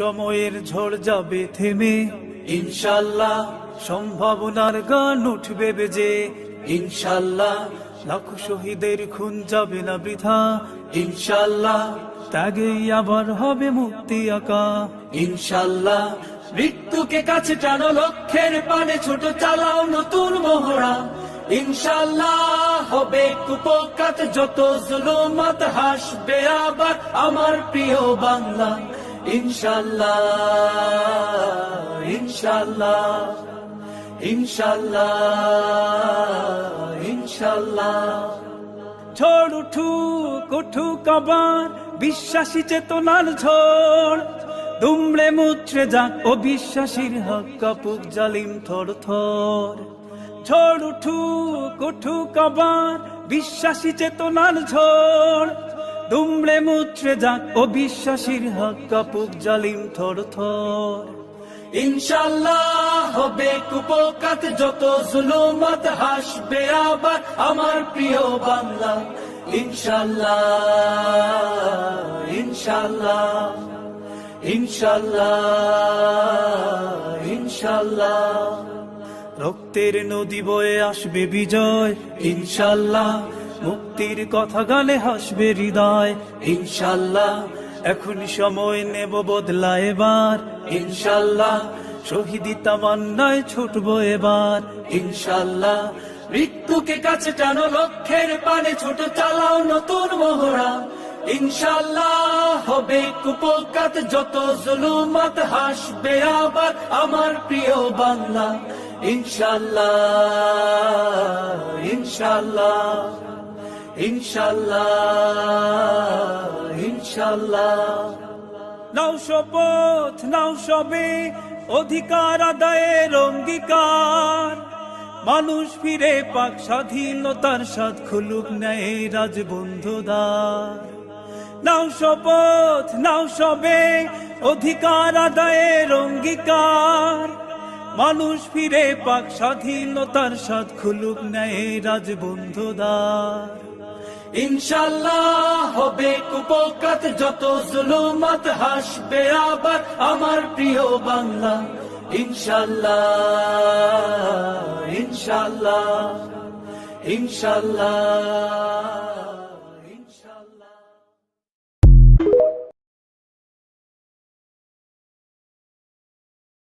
সময়ের ঝড় যাবে থেমে, ইনশাল্লাহ সম্ভাবনার গান উঠবে বেজে, ইনশাল্লাহ লাখো শহীদের খুন যাবে না বৃথা, ইনশাল্লাহ ত্যাগেই আবার হবে মুক্তি আঁকা, ইনশাল্লাহ মৃত্যুকে কাছে টানো, লক্ষ্যের পানে ছোট চালাও নতুন মহড়া, ইনশাল্লাহ হবে কুপোকাত যত জুলুমাত, হাসবে আবার আমার প্রিয় বাংলা, ইনশাল্লাহ ইনশাল্লাহ ইনশাল্লাহ ইনশাল্লাহ। ঝড় উঠুক উঠুক আবার বিশ্বাসী চেতনার ঝড়, দুমড়ে মুচড়ে যাক অবিশ্বাসীর হক, কাপুক জালিম থর থর। ঝড় উঠুক উঠুক আবার বিশ্বাসী চেতনার ঝড়, দুমড়ে মুচড়ে যাক অবিশ্বাসীর হক, কাপুক জালিম থর থর। ইনশাল্লাহ হবে কুপোকাত যত জুলুমাত, হাসবে আবার আমার প্রিয় বাংলা, ইনশাল্লাহ ইনশাল্লাহ ইনশাল্লাহ ইনশাল্লাহ। রক্তের নদী বয়ে আসবে বিজয়, ইনশাল্লাহ মুক্তির কথা গালে হাসবে হৃদয়, ইনশাল্লাহ এখনই সময় নেব বদলা এবার, ইনশাল্লাহ শহীদি তামান্নায় ছুটবো এবার, ইনশাল্লাহ মৃত্যুকে কাছে টানো, লক্ষ্যের পানে ছোট চালাও নতুন মহড়া, ইনশাল্লাহ হবে কুপোকাত যত জুলুমাত, হাসবে আবার আমার প্রিয় বাংলা, ইনশাল্লাহ ইনশাল্লাহ ইনশাল্লাহ ইনশাল্লাহ। নাও শপথ নাও সবে অধিকার আদায়ের অঙ্গীকার, মানুষ ফিরে পাক স্বাধীনতার স্বাদ, খুলুক ন্যায় রাজবন্ধুদ্বার। নাও শপথ নাও সবে অধিকার আদায়ের অঙ্গীকার, মানুষ ফিরে পাক স্বাধীনতার স্বাদ, খুলুক ন্যায় রাজবন্ধুদ্বার। ইনশাল্লাহ হবে কুপোকাত যত জুলুমাত, হাসবে আবার আমার প্রিয় বাংলা, ইনশাল্লাহ ইনশাল্লাহ ইনশাল্লাহ।